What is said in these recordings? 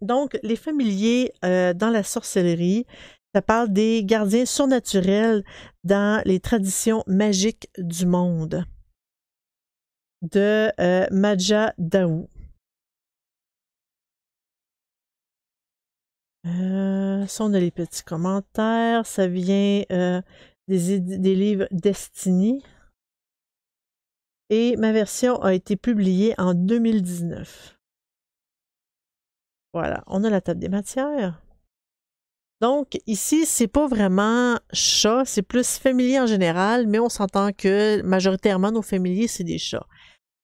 Donc, les familiers dans la sorcellerie, ça parle des gardiens surnaturels dans les traditions magiques du monde de Maja Daou. Ça, on a les petits commentaires. Ça vient des livres Destiny. Et ma version a été publiée en 2019. Voilà, on a la table des matières. Donc, ici, c'est pas vraiment chat, c'est plus familier en général, mais on s'entend que majoritairement, nos familiers, c'est des chats.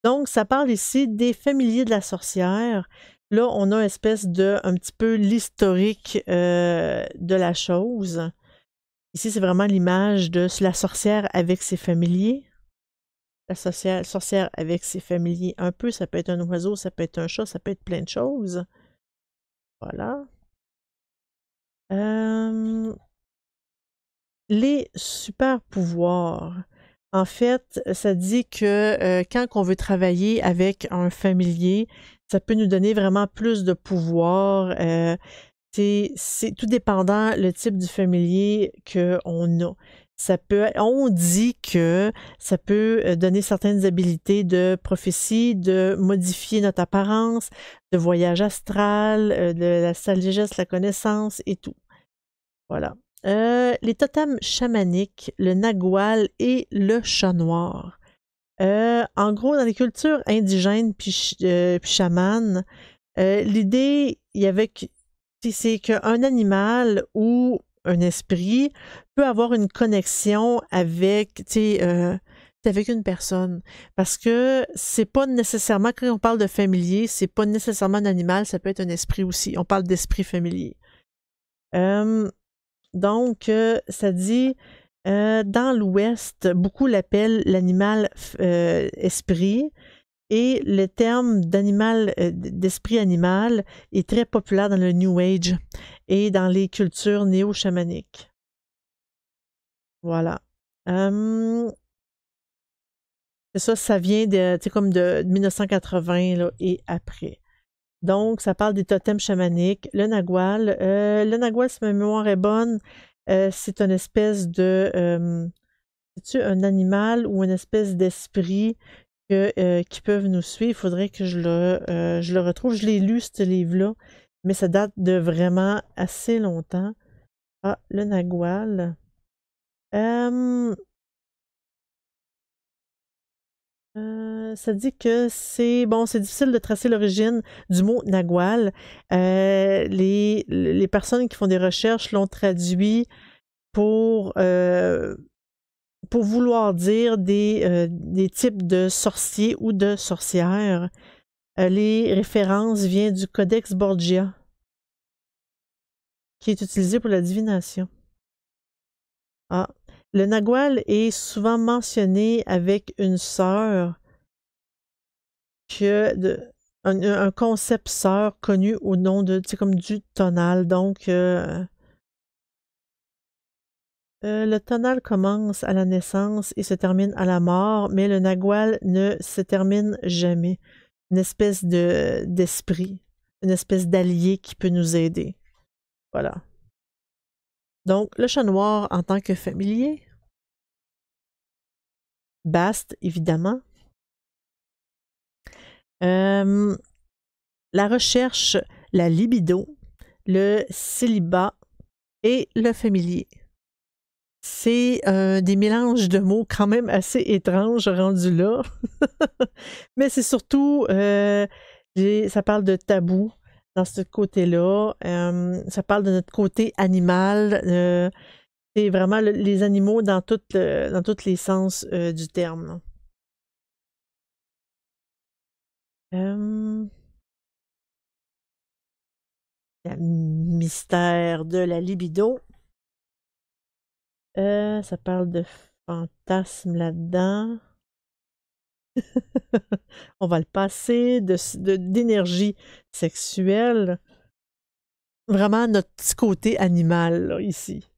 Donc, ça parle ici des familiers de la sorcière. Là, on a une espèce de, un petit peu l'historique de la chose. Ici, c'est vraiment l'image de la sorcière avec ses familiers. La sorcière avec ses familiers un peu. Ça peut être un oiseau, ça peut être un chat, ça peut être plein de choses. Voilà. Les super pouvoirs. En fait, ça dit que quand on veut travailler avec un familier, ça peut nous donner vraiment plus de pouvoir. C'est tout dépendant le type du familier qu'on a. On dit que ça peut donner certaines habilités de prophétie, de modifier notre apparence, de voyage astral, de la sagesse, la connaissance et tout. Voilà. Les totems chamaniques, le nagual et le chat noir. En gros, dans les cultures indigènes puis chamanes, l'idée, c'est qu'un animal ou un esprit peut avoir une connexion avec une personne. Parce que c'est pas nécessairement, quand on parle de familier, c'est pas nécessairement un animal, ça peut être un esprit aussi. On parle d'esprit familier. Donc, ça dit, dans l'Ouest, beaucoup l'appellent l'animal esprit et le terme d'esprit animal est très populaire dans le New Age et dans les cultures néo-chamaniques. Voilà. Ça vient comme de 1980 là, et après. Donc, ça parle des totems chamaniques. Le nagual, si ma mémoire est bonne, c'est une espèce de... c'est-tu un animal ou une espèce d'esprit qui peuvent nous suivre? Il faudrait que je le retrouve. Je l'ai lu, ce livre-là, mais ça date de vraiment assez longtemps. Ah, le nagual. Ça dit que c'est difficile de tracer l'origine du mot nagual. Les personnes qui font des recherches l'ont traduit pour vouloir dire des types de sorciers ou de sorcières. Les références viennent du Codex Borgia, qui est utilisé pour la divination. Ah. Le nagual est souvent mentionné avec une sœur un concept sœur connu au nom de, comme du tonal. Donc, le tonal commence à la naissance et se termine à la mort, mais le nagual ne se termine jamais. Une espèce d'esprit, une espèce d'allié qui peut nous aider. Voilà. Donc, le chat noir en tant que familier. Bast, évidemment. La recherche, la libido, le célibat et le familier. C'est des mélanges de mots quand même assez étranges rendus là. Mais c'est surtout, ça parle de tabou dans ce côté-là. Ça parle de notre côté animal. C'est vraiment les animaux dans tous les sens du terme. Le mystère de la libido. Ça parle de fantasmes là-dedans. On va le passer, d'énergie sexuelle. Vraiment notre petit côté animal, là, ici.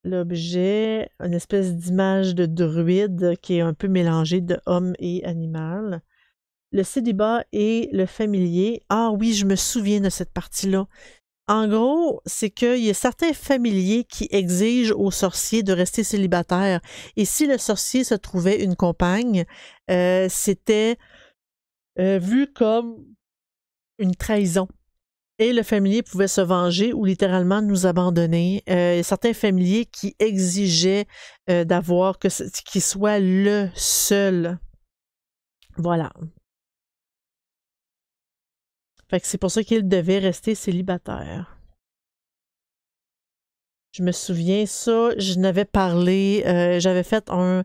L'objet, une espèce d'image de druide qui est un peu mélangée de homme et animal. le célibat et le familier. Ah oui, je me souviens de cette partie-là. En gros, c'est qu'il y a certains familiers qui exigent aux sorciers de rester célibataires. Et si le sorcier se trouvait une compagne, c'était vu comme une trahison. Et le familier pouvait se venger ou littéralement nous abandonner. Il y a certains familiers qui exigeaient d'avoir qu'il soit le seul. Voilà. Fait que c'est pour ça qu'il devait rester célibataire. Je me souviens ça, je n'avais parlé, j'avais fait une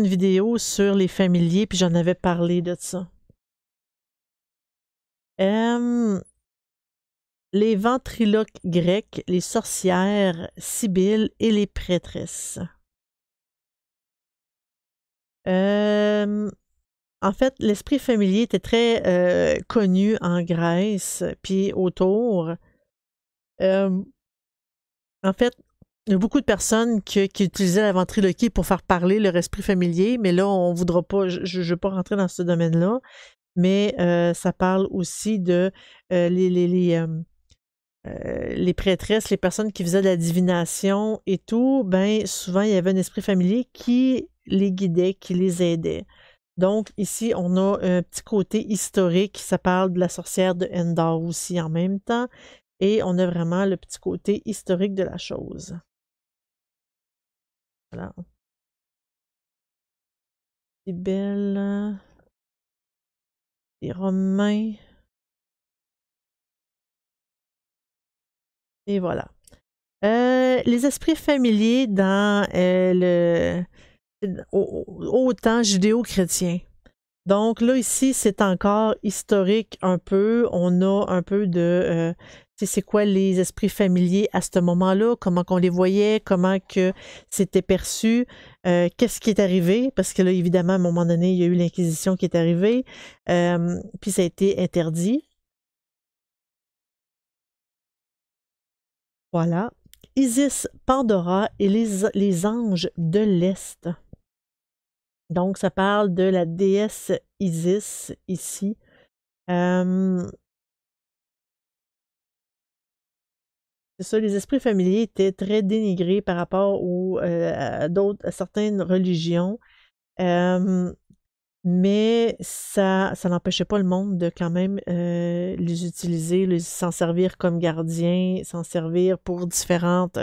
vidéo sur les familiers, puis j'en avais parlé de ça. Les ventriloques grecs, les sorcières, Sibylle et les prêtresses. En fait, l'esprit familier était très connu en Grèce, puis autour. En fait, il y a beaucoup de personnes qui utilisaient la ventriloquie pour faire parler leur esprit familier, mais là, on ne voudra pas, je ne veux pas rentrer dans ce domaine-là, mais ça parle aussi de les prêtresses, les personnes qui faisaient de la divination et tout, ben souvent, il y avait un esprit familier qui les guidait, qui les aidait. Donc, ici, on a un petit côté historique, ça parle de la sorcière de Endor aussi en même temps, et on a vraiment le petit côté historique de la chose. Voilà. C'est belle. Les Romains. Et voilà. Les esprits familiers dans au temps judéo-chrétien. Donc là, ici, c'est encore historique un peu. On a un peu de c'est quoi les esprits familiers à ce moment-là, comment qu'on les voyait, comment que c'était perçu, qu'est-ce qui est arrivé, parce que là, évidemment, à un moment donné, il y a eu l'Inquisition qui est arrivée, puis ça a été interdit. Voilà. Isis, Pandora et les anges de l'Est. Donc, ça parle de la déesse Isis ici. C'est ça, les esprits familiers étaient très dénigrés par rapport à certaines religions. Mais ça n'empêchait pas le monde de quand même les utiliser, s'en servir comme gardiens, s'en servir pour différentes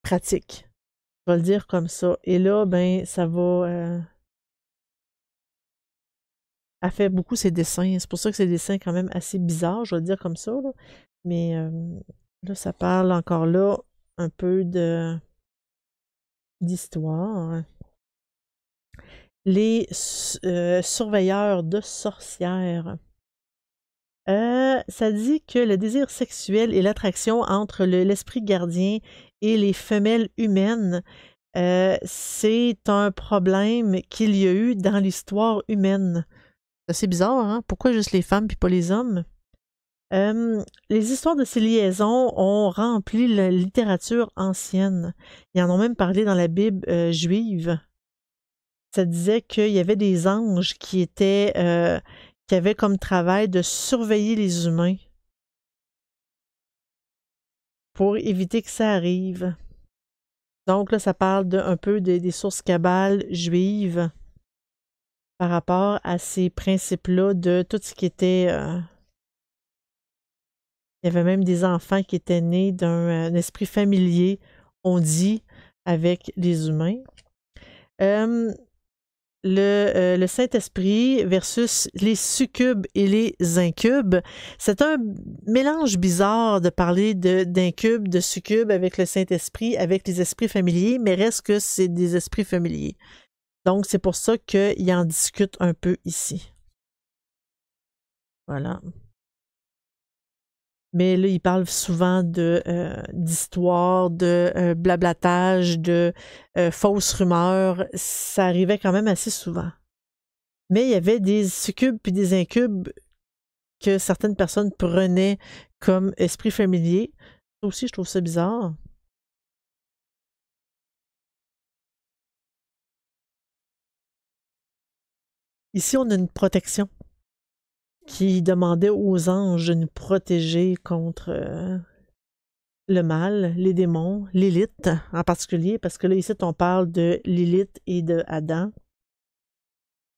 pratiques. Je vais le dire comme ça. Et là, ben, ça va. Elle fait beaucoup ses dessins. C'est pour ça que c'est des dessins quand même assez bizarres, je vais le dire comme ça. Là. Mais là, ça parle encore là un peu d'histoire. Les surveilleurs de sorcières. Ça dit que le désir sexuel et l'attraction entre l'esprit gardien et les femelles humaines, c'est un problème qu'il y a eu dans l'histoire humaine. C'est assez bizarre, hein? Pourquoi juste les femmes puis pas les hommes? Les histoires de ces liaisons ont rempli la littérature ancienne. Ils en ont même parlé dans la Bible juive. Ça disait qu'il y avait des anges qui avaient comme travail de surveiller les humains pour éviter que ça arrive. Donc là, ça parle un peu des sources cabales juives par rapport à ces principes-là de tout ce qui était... il y avait même des enfants qui étaient nés d'un esprit familier, on dit, avec les humains. Le Saint-Esprit versus les succubes et les incubes. C'est un mélange bizarre de parler d'incubes, de succubes avec le Saint-Esprit, avec les esprits familiers, mais reste que c'est des esprits familiers. Donc, c'est pour ça qu'ils en discutent un peu ici. Voilà. Mais là, ils parlent souvent d'histoires, de blablatage, de fausses rumeurs. Ça arrivait quand même assez souvent. Mais il y avait des succubes puis des incubes que certaines personnes prenaient comme esprit familier. Ça aussi, je trouve ça bizarre. Ici, on a une protection qui demandait aux anges de nous protéger contre le mal, les démons, Lilith en particulier, parce que là, ici, on parle de Lilith et de Adam.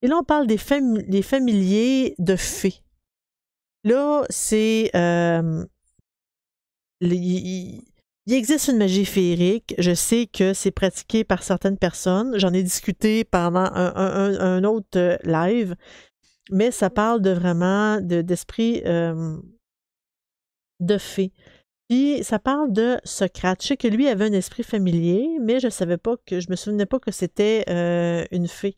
Et là, on parle des familiers de fées. Là, c'est... il existe une magie féerique. Je sais que c'est pratiqué par certaines personnes. J'en ai discuté pendant un autre live. Mais ça parle de vraiment d'esprit de fées. Puis ça parle de Socrate. Je sais que lui avait un esprit familier, mais je me souvenais pas que c'était une fée.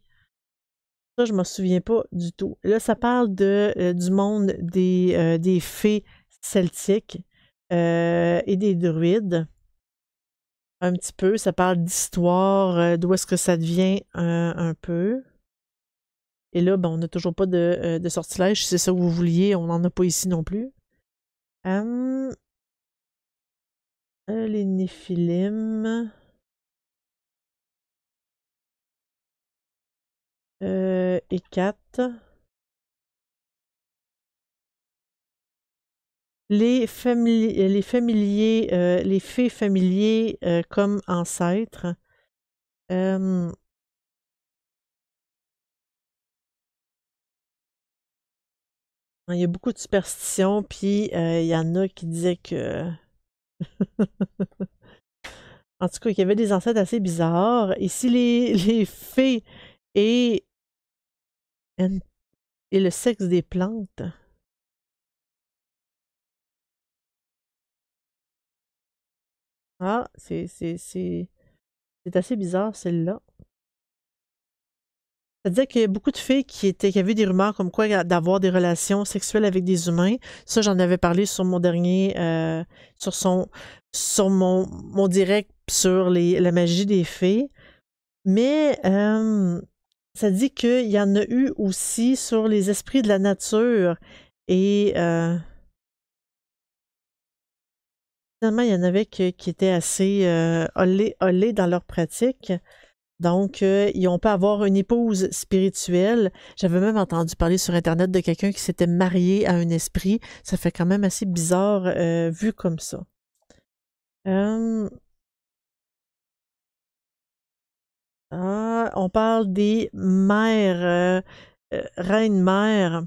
Ça, je m'en souviens pas du tout. Là, ça parle du monde des fées celtiques et des druides. Un petit peu. Ça parle d'histoire, d'où est-ce que ça devient un peu. Et là, ben, on n'a toujours pas de sortilège. Si c'est ça que vous vouliez, on n'en a pas ici non plus. Les Néphilim. Et 4. Les familiers, les fées familiers comme ancêtres. Il y a beaucoup de superstitions, puis il y en a qui disaient que... En tout cas, qu'il y avait des ancêtres assez bizarres. Ici, les fées et, et le sexe des plantes. Ah, c'est assez bizarre, celle-là. Ça disait qu'il y a beaucoup de filles qui avaient des rumeurs comme quoi d'avoir des relations sexuelles avec des humains. Ça, j'en avais parlé sur mon dernier, sur mon direct sur la magie des fées. Mais ça dit qu'il y en a eu aussi sur les esprits de la nature. Et finalement, il y en avait qui étaient assez olés dans leur pratique. Donc, on peut avoir une épouse spirituelle. J'avais même entendu parler sur Internet de quelqu'un qui s'était marié à un esprit. Ça fait quand même assez bizarre vu comme ça. On parle des mères, reines-mères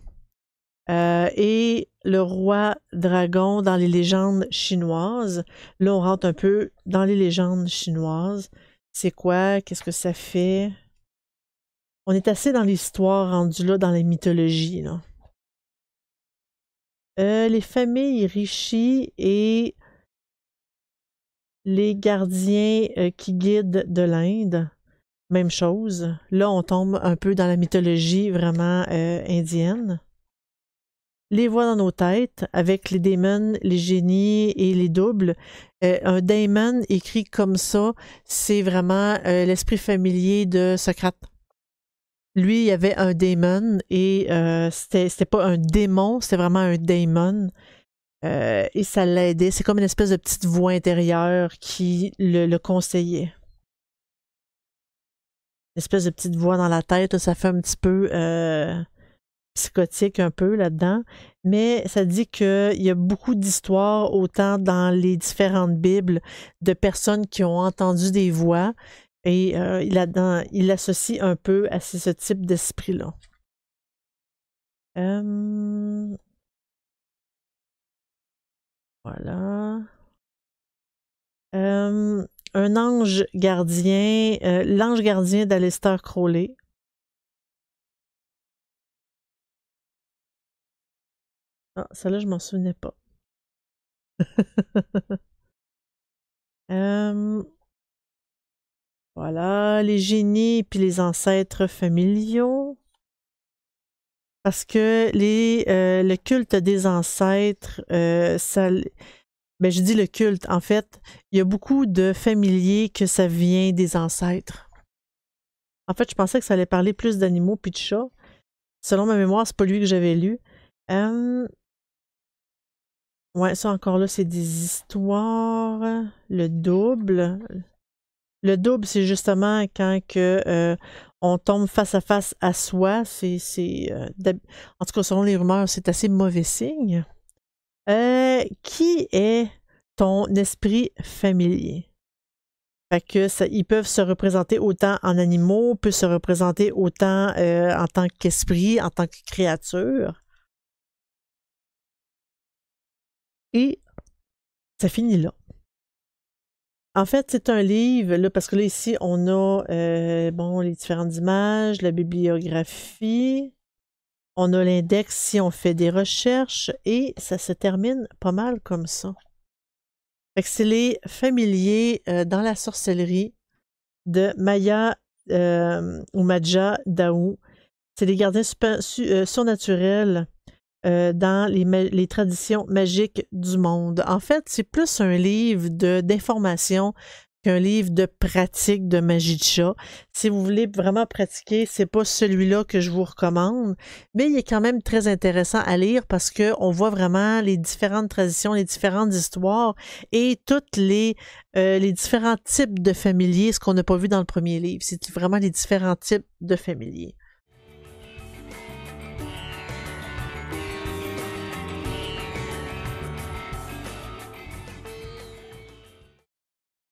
et le roi dragon dans les légendes chinoises. Là, on rentre un peu dans les légendes chinoises. C'est quoi? Qu'est-ce que ça fait? On est assez dans l'histoire rendue là, dans la mythologie. Là. Les familles richies et les gardiens qui guident de l'Inde, même chose. Là, on tombe un peu dans la mythologie vraiment indienne. Les voix dans nos têtes avec les démons, les génies et les doubles. Un daemon écrit comme ça, c'est vraiment l'esprit familier de Socrate. Lui, il y avait un daemon et c'était pas un démon, c'était vraiment un daemon. Et ça l'aidait. C'est comme une espèce de petite voix intérieure qui le conseillait. Une espèce de petite voix dans la tête, ça fait un petit peu psychotique un peu là-dedans. Mais ça dit qu'il y a beaucoup d'histoires, autant dans les différentes Bibles, de personnes qui ont entendu des voix. Et là-dedans, il l'associe un peu à ce type d'esprit-là. Voilà. Un ange gardien, l'ange gardien d'Aleister Crowley. Ah, celle-là, je m'en souvenais pas. Voilà, les génies puis les ancêtres familiaux. Parce que le culte des ancêtres, ben, je dis le culte, en fait, il y a beaucoup de familiers que ça vient des ancêtres. En fait, je pensais que ça allait parler plus d'animaux puis de chats. Selon ma mémoire, c'est pas lui que j'avais lu. Ouais, ça encore là, c'est des histoires. Le double. Le double, c'est justement quand on tombe face à face à soi. En tout cas, selon les rumeurs, c'est assez mauvais signe. Qui est ton esprit familier? Fait que ils peuvent se représenter autant en animaux, peuvent se représenter autant en tant qu'esprit, en tant que créature. Et ça finit là. En fait, c'est un livre, là, parce que là, ici, on a les différentes images, la bibliographie, on a l'index si on fait des recherches, et ça se termine pas mal comme ça. Fait que c'est les familiers dans la sorcellerie de Maya ou Maja Daou. C'est les gardiens surnaturels dans les traditions magiques du monde. En fait, c'est plus un livre d'information qu'un livre de pratique de magie de chat. Si vous voulez vraiment pratiquer, c'est pas celui-là que je vous recommande, mais il est quand même très intéressant à lire parce qu'on voit vraiment les différentes traditions, les différentes histoires et toutes les différents types de familiers, ce qu'on n'a pas vu dans le premier livre. C'est vraiment les différents types de familiers.